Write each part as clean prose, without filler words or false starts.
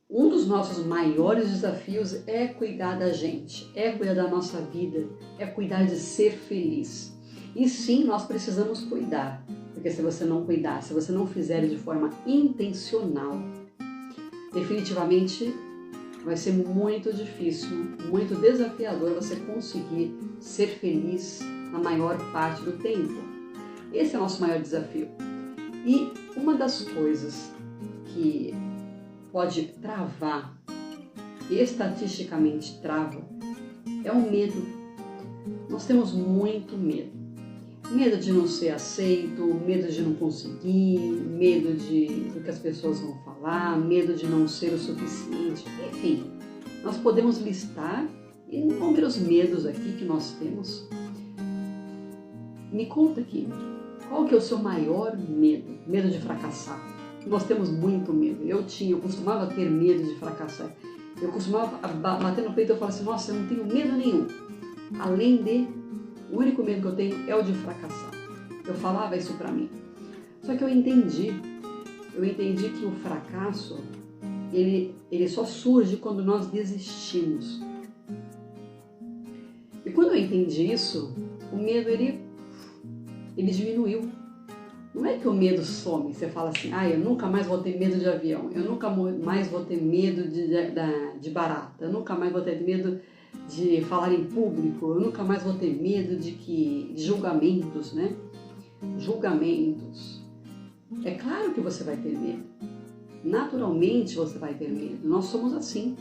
Um dos nossos maiores desafios é cuidar da gente, é cuidar da nossa vida, é cuidar de ser feliz. E sim, nós precisamos cuidar, porque se você não cuidar, se você não fizer de forma intencional, definitivamente vai ser muito difícil, muito desafiador você conseguir ser feliz na maior parte do tempo. Esse é o nosso maior desafio. E uma das coisas que pode travar, estatisticamente trava, é o medo. Nós temos muito medo. Medo de não ser aceito, medo de não conseguir, medo do que as pessoas vão falar, medo de não ser o suficiente. Enfim, nós podemos listar inúmeros medos aqui que nós temos. Me conta aqui, qual que é o seu maior medo? Medo de fracassar. Nós temos muito medo. Eu costumava ter medo de fracassar. Eu costumava bater no peito e falar assim, nossa, eu não tenho medo nenhum. Além de, o único medo que eu tenho é o de fracassar. Eu falava isso pra mim. Só que eu entendi que o fracasso, ele só surge quando nós desistimos. E quando eu entendi isso, o medo, ele diminuiu. Não é que o medo some, você fala assim, eu nunca mais vou ter medo de avião, eu nunca mais vou ter medo de barata, eu nunca mais vou ter medo de falar em público, eu nunca mais vou ter medo de julgamentos, né? Julgamentos. É claro que você vai ter medo. Naturalmente você vai ter medo. Nós somos assim.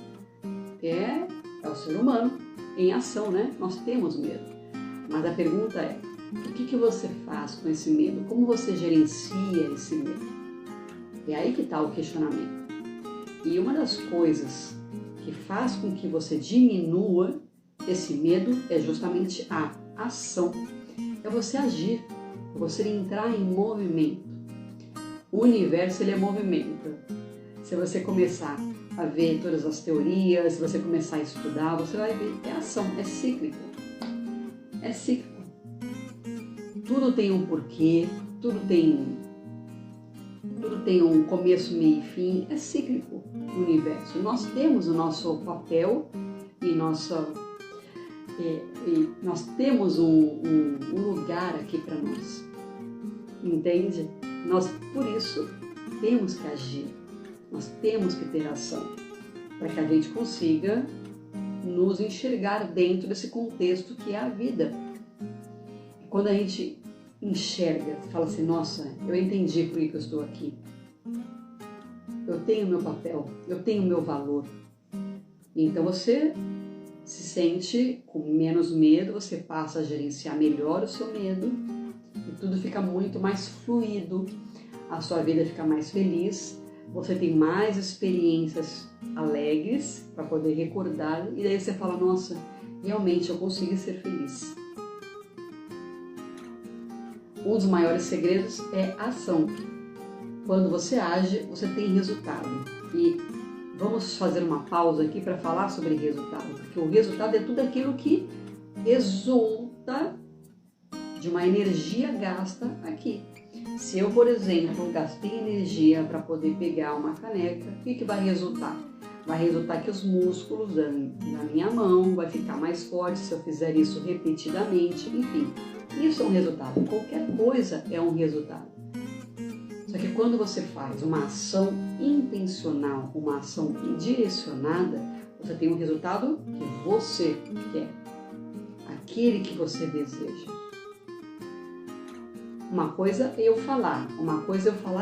É o ser humano em ação, né? Nós temos medo. Mas a pergunta é, o que você faz com esse medo? Como você gerencia esse medo? É aí que está o questionamento. E uma das coisas que faz com que você diminua esse medo é justamente a ação. É você agir, é você entrar em movimento. O universo, ele é movimento. Se você começar a ver todas as teorias, se você começar a estudar, você vai ver, é ação, é cíclico. É cíclico. Tudo tem um porquê, tudo tem um começo, meio e fim, é cíclico o universo. Nós temos o nosso papel e nós temos um lugar aqui para nós, entende? Nós, por isso, temos que agir, nós temos que ter ação, para que a gente consiga nos enxergar dentro desse contexto que é a vida. Quando a gente enxerga, fala assim, nossa, eu entendi por que eu estou aqui. Eu tenho meu papel, eu tenho meu valor. Então você se sente com menos medo, você passa a gerenciar melhor o seu medo e tudo fica muito mais fluido, a sua vida fica mais feliz, você tem mais experiências alegres para poder recordar e daí você fala, nossa, realmente eu consegui ser feliz. Um dos maiores segredos é a ação. Quando você age, você tem resultado. E vamos fazer uma pausa aqui para falar sobre resultado, porque o resultado é tudo aquilo que resulta de uma energia gasta aqui. Se eu, por exemplo, gastei energia para poder pegar uma caneca, o que vai resultar? Vai resultar que os músculos da minha mão vai ficar mais forte se eu fizer isso repetidamente, enfim. Isso é um resultado, qualquer coisa é um resultado. Só que quando você faz uma ação intencional, uma ação direcionada, você tem um resultado que você quer, aquele que você deseja. Uma coisa é eu falar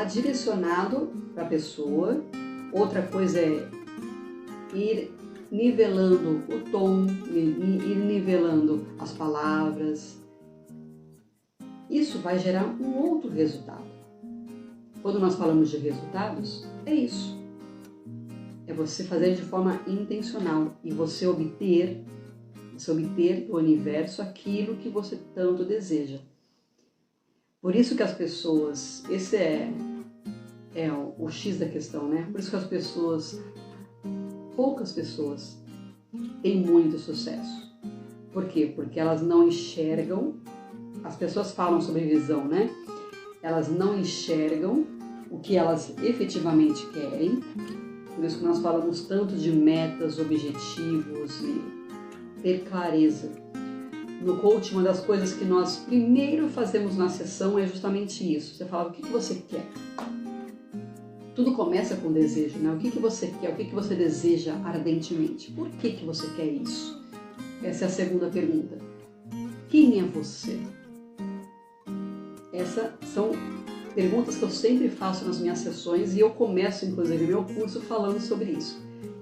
direcionado para a pessoa, outra coisa é ir nivelando o tom, ir nivelando as palavras. Isso vai gerar um outro resultado. Quando nós falamos de resultados, é isso. É você fazer de forma intencional e você obter do universo aquilo que você tanto deseja. Por isso que as pessoas, esse é o X da questão, né? Por isso que poucas pessoas têm muito sucesso. Por quê? Porque elas não enxergam. As pessoas falam sobre visão, né? Elas não enxergam o que elas efetivamente querem Por isso que nós falamos tanto de metas, objetivos e ter clareza. No coaching, uma das coisas que nós primeiro fazemos na sessão é justamente isso. Você fala, o que você quer? Tudo começa com desejo, né? O que você quer? O que você deseja ardentemente? Por que você quer isso? Essa é a segunda pergunta. Quem é você? Essas são perguntas que eu sempre faço nas minhas sessões e eu começo, inclusive, meu curso falando sobre isso.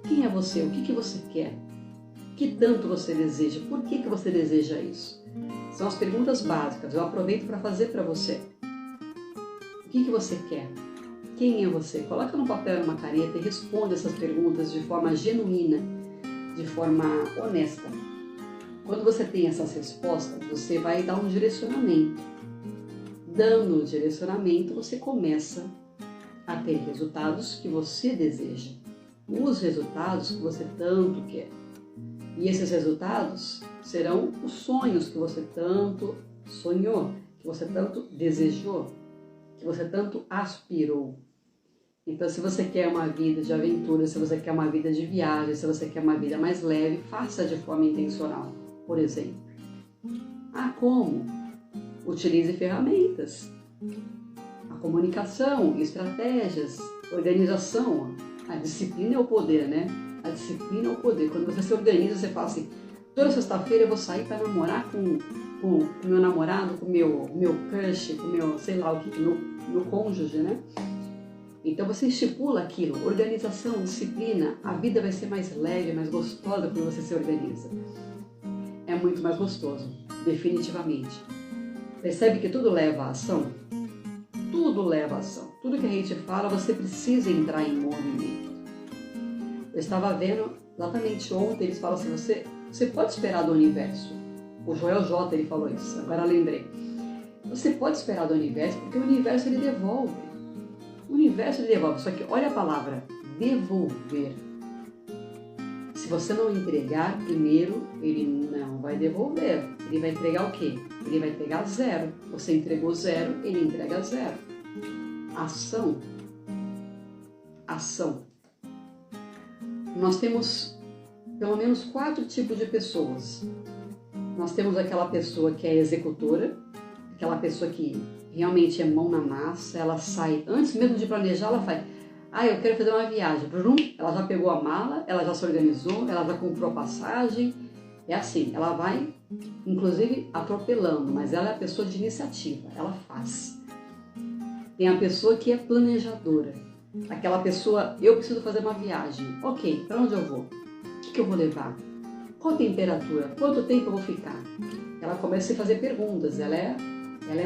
Quem é você? O que você quer? O que tanto você deseja? Por que você deseja isso? São as perguntas básicas. Eu aproveito para fazer para você. O que você quer? Quem é você? Coloca no papel e numa caneta e responda essas perguntas de forma genuína, de forma honesta. Quando você tem essas respostas, você vai dar um direcionamento. Dando o direcionamento, você começa a ter resultados que você deseja. Os resultados que você tanto quer. E esses resultados serão os sonhos que você tanto sonhou, que você tanto desejou, que você tanto aspirou. Então, se você quer uma vida de aventura, se você quer uma vida de viagem, se você quer uma vida mais leve, faça de forma intencional, por exemplo. Como? Utilize ferramentas. A comunicação, estratégias, organização. A disciplina é o poder, né? A disciplina é o poder. Quando você se organiza, você fala assim, toda sexta-feira eu vou sair para namorar com meu namorado, com meu crush, com meu, sei lá o que, meu cônjuge, né? Então você estipula aquilo, organização, disciplina, a vida vai ser mais leve, mais gostosa quando você se organiza. É muito mais gostoso, definitivamente. Percebe que tudo leva à ação? Tudo leva à ação. Tudo que a gente fala, você precisa entrar em movimento. Eu estava vendo, exatamente ontem, eles falam assim, você pode esperar do universo. O Joel J, ele falou isso, agora lembrei. Você pode esperar do universo, porque o universo ele devolve. O universo ele devolve, só que olha a palavra, devolver. Se você não entregar primeiro, ele não vai devolver. Ele vai entregar o quê? Ele vai entregar zero. Você entregou zero, ele entrega zero. Ação. Ação. Nós temos pelo menos 4 tipos de pessoas. Nós temos aquela pessoa que é executora, aquela pessoa que realmente é mão na massa, ela sai, antes mesmo de planejar, ela faz, eu quero fazer uma viagem, ela já pegou a mala, ela já se organizou, ela já comprou a passagem, é assim, ela vai, inclusive, atropelando, mas ela é a pessoa de iniciativa, ela faz. Tem a pessoa que é planejadora, aquela pessoa, eu preciso fazer uma viagem, ok, para onde eu vou? O que eu vou levar? Qual a temperatura? Quanto tempo eu vou ficar? Ela começa a fazer perguntas, ela é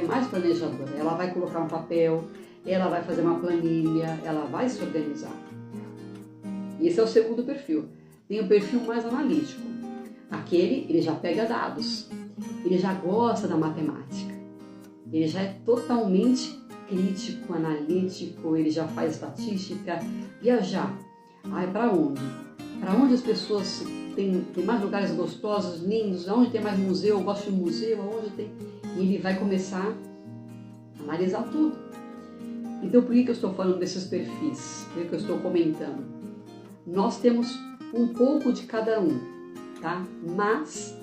mais planejadora, ela vai colocar um papel, ela vai fazer uma planilha, ela vai se organizar. Esse é o segundo perfil. Tem o perfil mais analítico. Ele já pega dados, ele já gosta da matemática, ele já é totalmente crítico, analítico, ele já faz estatística. Viajar, para onde? Para onde as pessoas tem mais lugares gostosos, lindos, onde tem mais museu, eu gosto de museu, aonde tem... E ele vai começar a analisar tudo. Então, por que eu estou falando desses perfis? Por que eu estou comentando? Nós temos um pouco de cada um, tá? Mas,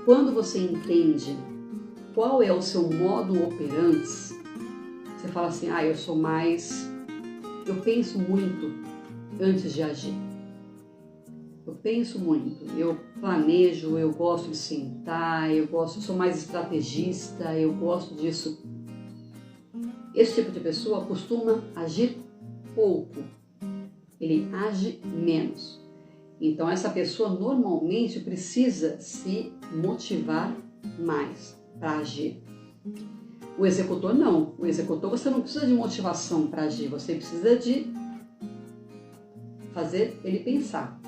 quando você entende qual é o seu modo operandi, você fala assim, eu penso muito antes de agir. Eu penso muito, eu planejo, eu gosto de sentar, sou mais estrategista, eu gosto disso. Esse tipo de pessoa costuma agir pouco, ele age menos. Então essa pessoa normalmente precisa se motivar mais para agir. O executor não, o executor você não precisa de motivação para agir, você precisa de fazer ele pensar.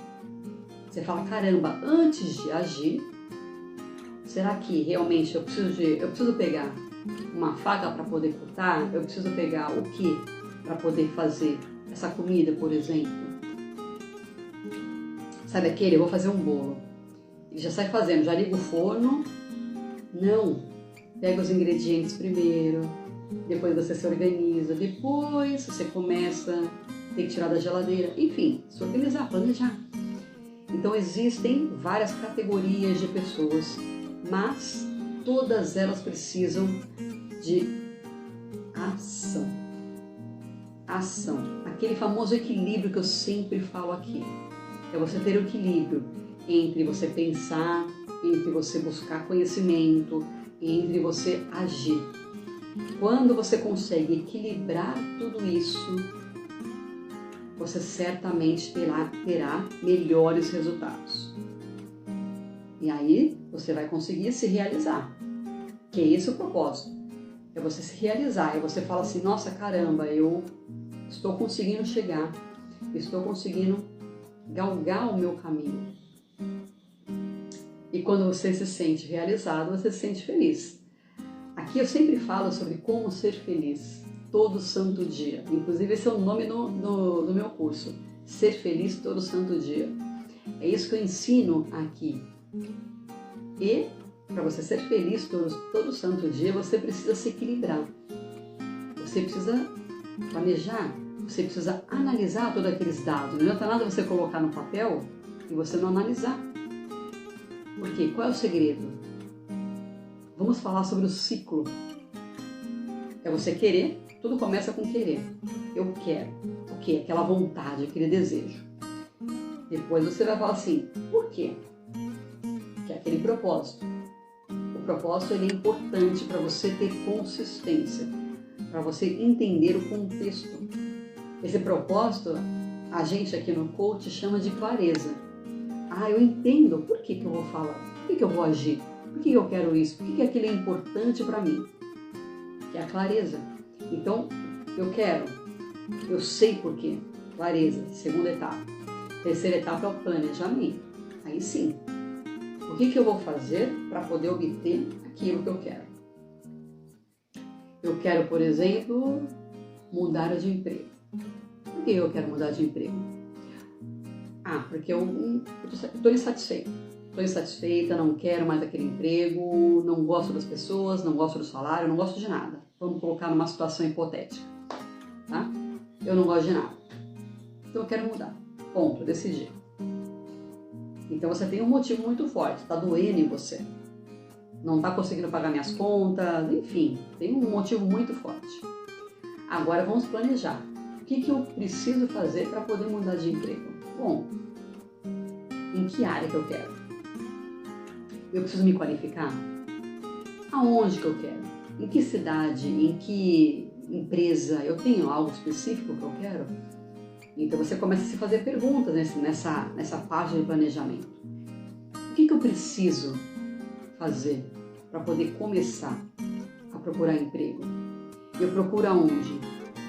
Você fala, caramba, antes de agir, será que realmente eu preciso pegar uma faca para poder cortar? Eu preciso pegar o que para poder fazer essa comida, por exemplo? Sabe eu vou fazer um bolo. Ele já sai fazendo, já liga o forno. Não, pega os ingredientes primeiro, depois você se organiza, depois você começa tem que tirar da geladeira, enfim, se organizar, planejar. Então existem várias categorias de pessoas, mas todas elas precisam de ação. Ação. Aquele famoso equilíbrio que eu sempre falo aqui. É você ter o equilíbrio entre você pensar, entre você buscar conhecimento, entre você agir. Quando você consegue equilibrar tudo isso, você certamente terá melhores resultados. E aí você vai conseguir se realizar. Que é esse o propósito. É você se realizar. É você falar assim, nossa, caramba, eu estou conseguindo chegar. Estou conseguindo galgar o meu caminho. E quando você se sente realizado, você se sente feliz. Aqui eu sempre falo sobre como ser feliz. Todo santo dia. Inclusive esse é o nome do meu curso. Ser feliz todo santo dia. É isso que eu ensino aqui. E para você ser feliz todo santo dia, você precisa se equilibrar. Você precisa planejar. Você precisa analisar todos aqueles dados. Não adianta nada você colocar no papel e você não analisar. Por quê? Qual é o segredo? Vamos falar sobre o ciclo. É você querer. Tudo começa com querer. Eu quero. O quê? Aquela vontade, aquele desejo. Depois você vai falar assim, por quê? Que é aquele propósito. O propósito ele é importante para você ter consistência, para você entender o contexto. Esse propósito, a gente aqui no coach chama de clareza. Ah, eu entendo por que eu vou falar, por que eu vou agir, por que eu quero isso, por que aquilo é importante para mim. Que é a clareza. Então, eu quero, eu sei por quê. Clareza, segunda etapa. Terceira etapa é o planejamento. Aí sim, o que eu vou fazer para poder obter aquilo que eu quero? Eu quero, por exemplo, mudar de emprego. Por que eu quero mudar de emprego? Ah, porque eu estou insatisfeita. Estou insatisfeita, não quero mais aquele emprego, não gosto das pessoas, não gosto do salário, não gosto de nada. Vamos colocar numa situação hipotética, tá? Eu não gosto de nada. Então eu quero mudar. Ponto, decidi. Então você tem um motivo muito forte, está doendo em você. Não está conseguindo pagar minhas contas, enfim, tem um motivo muito forte. Agora vamos planejar. O que eu preciso fazer para poder mudar de emprego? Bom, em que área que eu quero? Eu preciso me qualificar? Aonde que eu quero? Em que cidade? Em que empresa? Eu tenho algo específico que eu quero? Então você começa a se fazer perguntas nessa página de planejamento. O que eu preciso fazer para poder começar a procurar emprego? Eu procuro aonde?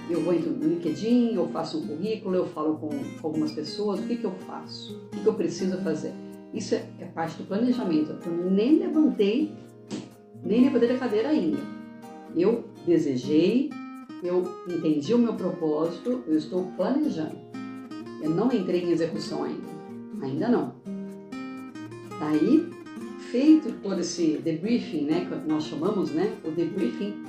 Eu vou no LinkedIn, eu faço um currículo, eu falo com algumas pessoas, o que eu faço? O que eu preciso fazer? Isso é parte do planejamento. Eu nem levantei da cadeira ainda. Eu desejei, eu entendi o meu propósito, eu estou planejando. Eu não entrei em execução ainda não. Daí, feito todo esse debriefing, né, que nós chamamos, né, o debriefing,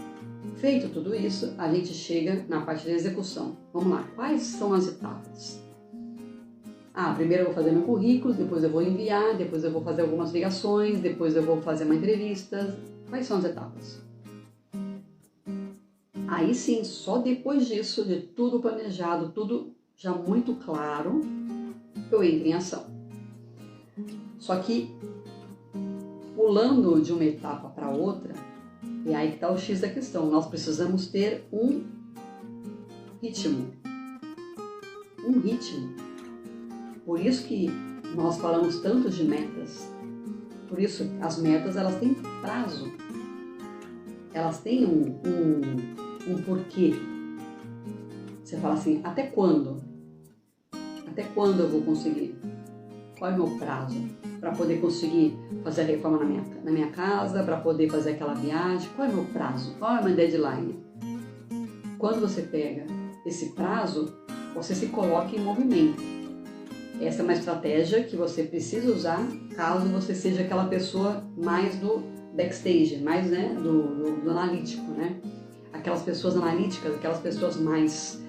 feito tudo isso, a gente chega na parte da execução. Vamos lá, quais são as etapas? Primeiro eu vou fazer meu currículo, depois eu vou enviar, depois eu vou fazer algumas ligações, depois eu vou fazer uma entrevista. Quais são as etapas? Aí sim, só depois disso, de tudo planejado, tudo já muito claro, eu entro em ação. Só que, pulando de uma etapa para outra, e aí que está o X da questão, nós precisamos ter um ritmo. Um ritmo. Por isso que nós falamos tanto de metas. Por isso, as metas, elas têm prazo. Elas têm um porquê. Você fala assim, até quando? Até quando eu vou conseguir? Qual é o meu prazo para poder conseguir fazer a reforma na minha casa, para poder fazer aquela viagem? Qual é o meu prazo? Qual é a minha deadline? Quando você pega esse prazo, você se coloca em movimento. Essa é uma estratégia que você precisa usar caso você seja aquela pessoa mais do backstage, mais, né, do analítico, né? Aquelas pessoas analíticas, aquelas pessoas mais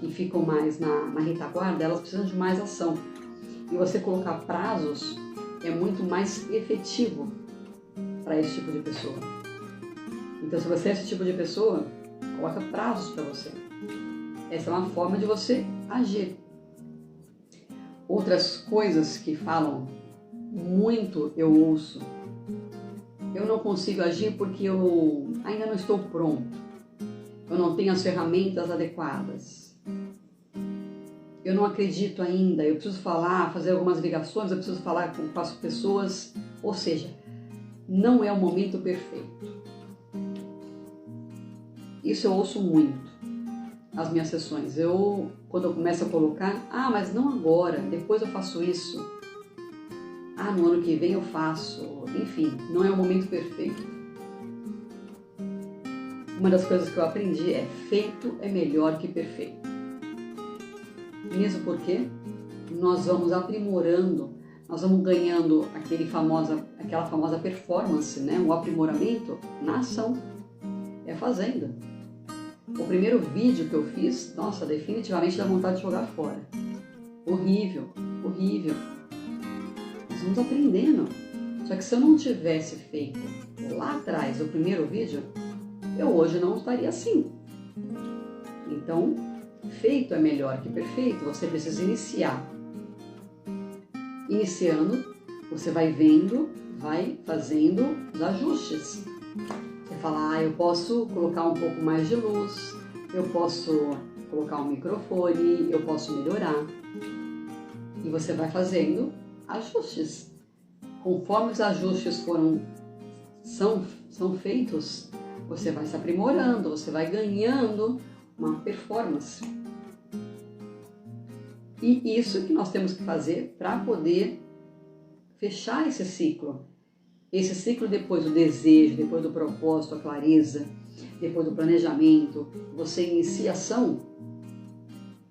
que ficam mais na retaguarda, elas precisam de mais ação. E você colocar prazos é muito mais efetivo para esse tipo de pessoa. Então, se você é esse tipo de pessoa, coloca prazos para você. Essa é uma forma de você agir. Outras coisas que falam muito, eu ouço. Eu não consigo agir porque eu ainda não estou pronto. Eu não tenho as ferramentas adequadas. Eu não acredito ainda. Eu preciso falar, fazer algumas ligações, eu preciso falar com as pessoas. Ou seja, não é o momento perfeito. Isso eu ouço muito nas minhas sessões. Quando eu começo a colocar, mas não agora, depois eu faço isso. No ano que vem eu faço. Enfim, não é o momento perfeito. Uma das coisas que eu aprendi é: feito é melhor que perfeito. Mesmo porque nós vamos aprimorando, nós vamos ganhando aquela famosa performance, né? O aprimoramento na ação. É fazendo. O primeiro vídeo que eu fiz, nossa, definitivamente dá vontade de jogar fora. Horrível, horrível. Nós vamos aprendendo. Só que se eu não tivesse feito lá atrás o primeiro vídeo, eu hoje não estaria assim. Então, feito é melhor que perfeito. Você precisa iniciar. Iniciando, você vai vendo, vai fazendo os ajustes. Você fala, eu posso colocar um pouco mais de luz, eu posso colocar um microfone, eu posso melhorar. E você vai fazendo ajustes. Conforme os ajustes são feitos, você vai se aprimorando, você vai ganhando uma performance. E isso que nós temos que fazer para poder fechar esse ciclo. Esse ciclo depois do desejo, depois do propósito, a clareza, depois do planejamento, você inicia a ação.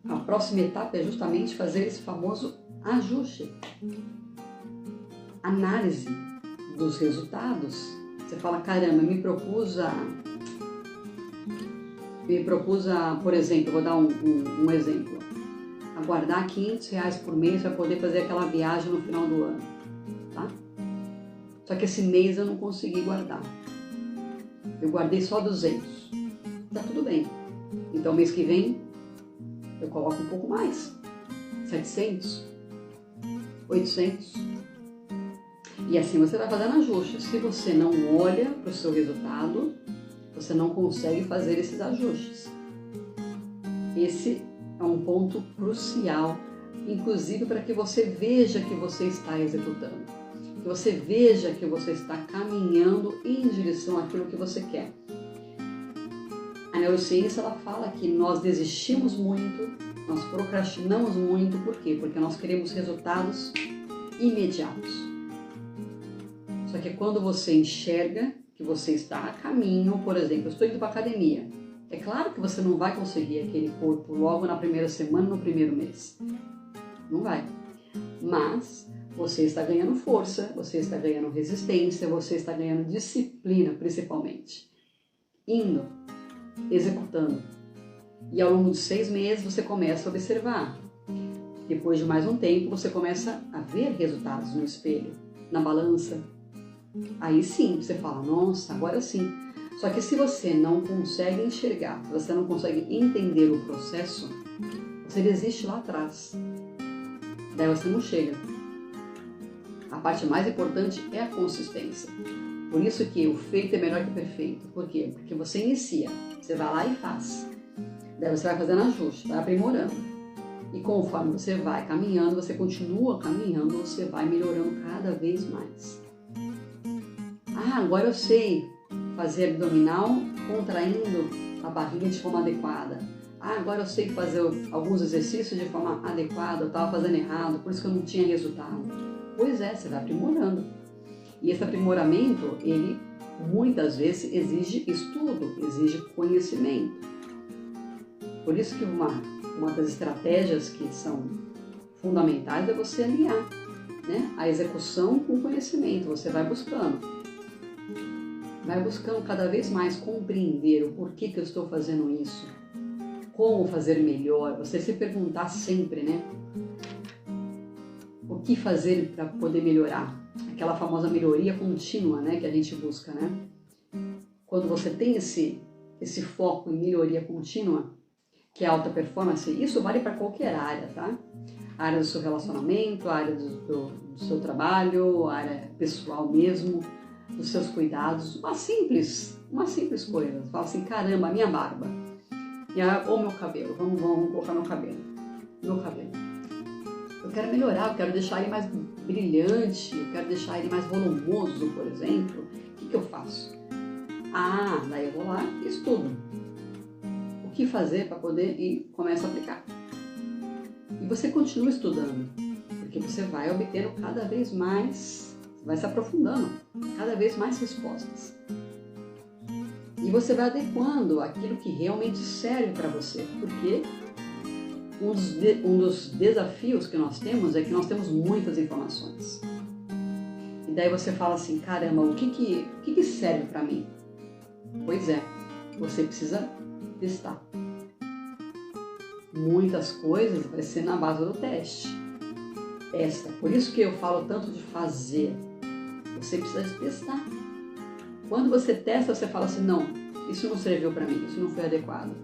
A próxima etapa é justamente fazer esse famoso ajuste. Análise dos resultados. Você fala, caramba, me propus a, por exemplo, vou dar um exemplo, a guardar R$500 por mês para poder fazer aquela viagem no final do ano, tá? Só que esse mês eu não consegui guardar. Eu guardei só 200. Tá tudo bem. Então mês que vem eu coloco um pouco mais. 700, 800. E assim você vai fazendo ajustes. Se você não olha para o seu resultado, você não consegue fazer esses ajustes. Esse é um ponto crucial, inclusive para que você veja que você está executando, que você veja que você está caminhando em direção àquilo que você quer. A neurociência ela fala que nós desistimos muito, nós procrastinamos muito, por quê? Porque nós queremos resultados imediatos. Só que quando você enxerga que você está a caminho, por exemplo, eu estou indo para a academia, é claro que você não vai conseguir aquele corpo logo na primeira semana, no primeiro mês. Não vai. Mas você está ganhando força, você está ganhando resistência, você está ganhando disciplina, principalmente. Indo, executando. E ao longo de 6 meses você começa a observar. Depois de mais um tempo, você começa a ver resultados no espelho, na balança. Aí sim, você fala, nossa, agora sim. Só que se você não consegue enxergar, se você não consegue entender o processo, você desiste lá atrás. Daí você não chega. A parte mais importante é a consistência. Por isso que o feito é melhor que o perfeito. Por quê? Porque você inicia, você vai lá e faz. Daí você vai fazendo ajuste, vai aprimorando. E conforme você vai caminhando, você continua caminhando, você vai melhorando cada vez mais. Agora eu sei fazer abdominal contraindo a barriga de forma adequada. Agora eu sei fazer alguns exercícios de forma adequada, eu estava fazendo errado, por isso que eu não tinha resultado. Pois é, você vai aprimorando. E esse aprimoramento, ele muitas vezes exige estudo, exige conhecimento. Por isso que uma das estratégias que são fundamentais é você alinhar, né, a execução com o conhecimento. Você vai buscando cada vez mais compreender o porquê que eu estou fazendo isso. como fazer melhor, você se perguntar sempre, né? O que fazer para poder melhorar? Aquela famosa melhoria contínua, né, que a gente busca, né? Quando você tem esse foco em melhoria contínua, que é alta performance, isso vale para qualquer área, tá? A área do seu relacionamento, a área do seu trabalho, a área pessoal mesmo, dos seus cuidados, uma simples coisa. Você fala assim, caramba, minha barba, ou meu cabelo, vamos colocar meu cabelo. Eu quero melhorar, eu quero deixar ele mais brilhante, eu quero deixar ele mais volumoso, por exemplo. O que eu faço? Daí eu vou lá e estudo. O que fazer para poder e começo a aplicar. E você continua estudando, porque você vai obtendo cada vez mais, vai se aprofundando, cada vez mais respostas. E você vai adequando aquilo que realmente serve para você, porque um dos desafios que nós temos é que nós temos muitas informações. E daí você fala assim, caramba, o que serve para mim? Pois é, você precisa testar. Muitas coisas vai ser na base do teste. Testa. Por isso que eu falo tanto de fazer. Você precisa testar. Quando você testa, você fala assim, não, isso não serviu para mim, isso não foi adequado.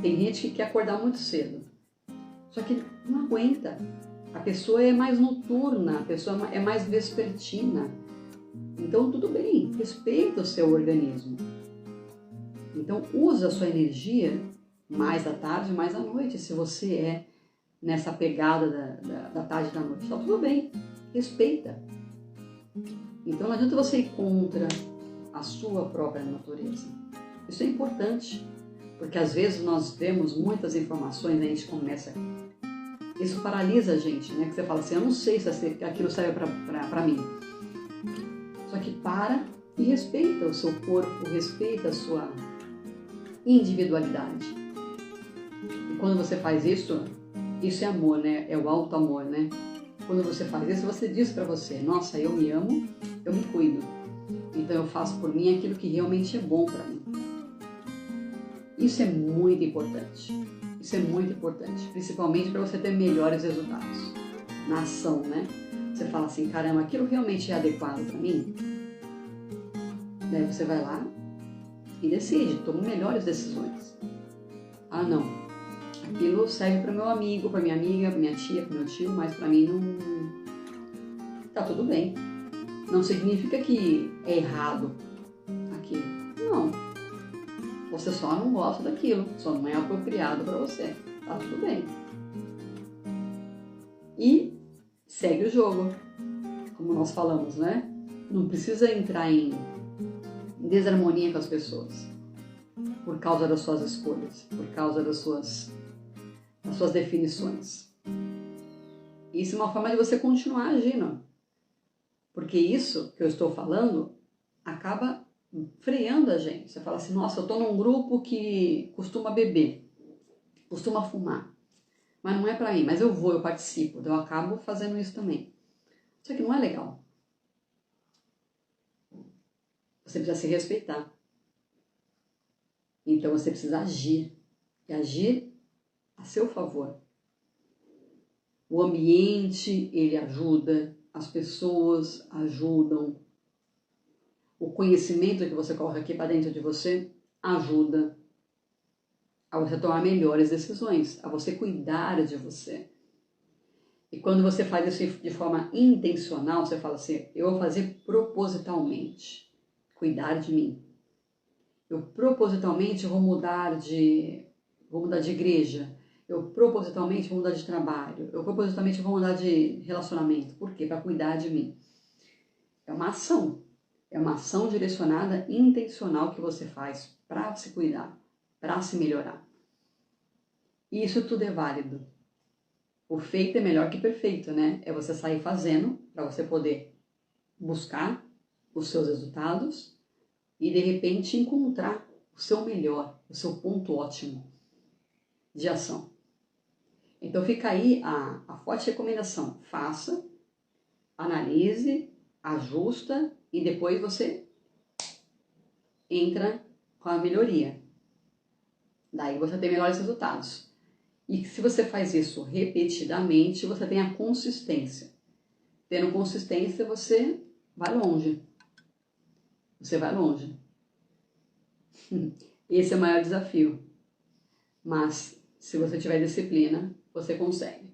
Tem gente que quer acordar muito cedo. Só que não aguenta. A pessoa é mais noturna, a pessoa é mais vespertina. Então tudo bem, respeita o seu organismo. Então usa a sua energia mais à tarde, mais à noite, se você é nessa pegada da tarde e da noite. Tá tudo bem, respeita. Então não adianta você ir contra a sua própria natureza. Isso é importante, porque às vezes nós vemos muitas informações e a gente começa... Isso paralisa a gente, né? Que você fala assim, eu não sei se aquilo serve para mim. Só que para e respeita o seu corpo, respeita a sua individualidade. E quando você faz isso é amor, né? É o alto amor, né? Quando você faz isso, você diz para você, nossa, eu me amo, eu me cuido. Então eu faço por mim aquilo que realmente é bom para mim. Isso é muito importante. Isso é muito importante, principalmente para você ter melhores resultados na ação, né? Você fala assim, caramba, aquilo realmente é adequado para mim? Daí você vai lá e decide, toma melhores decisões. Não, aquilo serve para meu amigo, para minha amiga, para minha tia, para meu tio, mas para mim não... Tá tudo bem. Não significa que é errado aquilo. Não. Você só não gosta daquilo, só não é apropriado para você. Tá tudo bem. E segue o jogo, como nós falamos, né? Não precisa entrar em desarmonia com as pessoas por causa das suas escolhas, por causa das suas definições. Isso é uma forma de você continuar agindo, porque isso que eu estou falando acaba freando a gente. Você fala assim, nossa, eu estou num grupo que costuma beber, costuma fumar, mas não é para mim, mas eu participo, eu acabo fazendo isso também. Só que não é legal. Você precisa se respeitar. Então você precisa agir, e agir a seu favor. O ambiente, ele ajuda, as pessoas ajudam, o conhecimento que você coloca aqui para dentro de você ajuda a você tomar melhores decisões, a você cuidar de você. E quando você faz isso de forma intencional, você fala assim, eu vou fazer propositalmente, cuidar de mim. Eu propositalmente vou mudar de igreja, eu propositalmente vou mudar de trabalho, eu propositalmente vou mudar de relacionamento. Por quê? Para cuidar de mim. É uma ação. É uma ação direcionada, intencional que você faz para se cuidar, para se melhorar. E isso tudo é válido. O feito é melhor que perfeito, né? É você sair fazendo para você poder buscar os seus resultados e de repente encontrar o seu melhor, o seu ponto ótimo de ação. Então fica aí a forte recomendação. Faça, analise, ajusta e depois você entra com a melhoria. Daí você tem melhores resultados. E se você faz isso repetidamente, você tem a consistência. Tendo consistência, você vai longe. Você vai longe. Esse é o maior desafio. Mas, se você tiver disciplina, você consegue.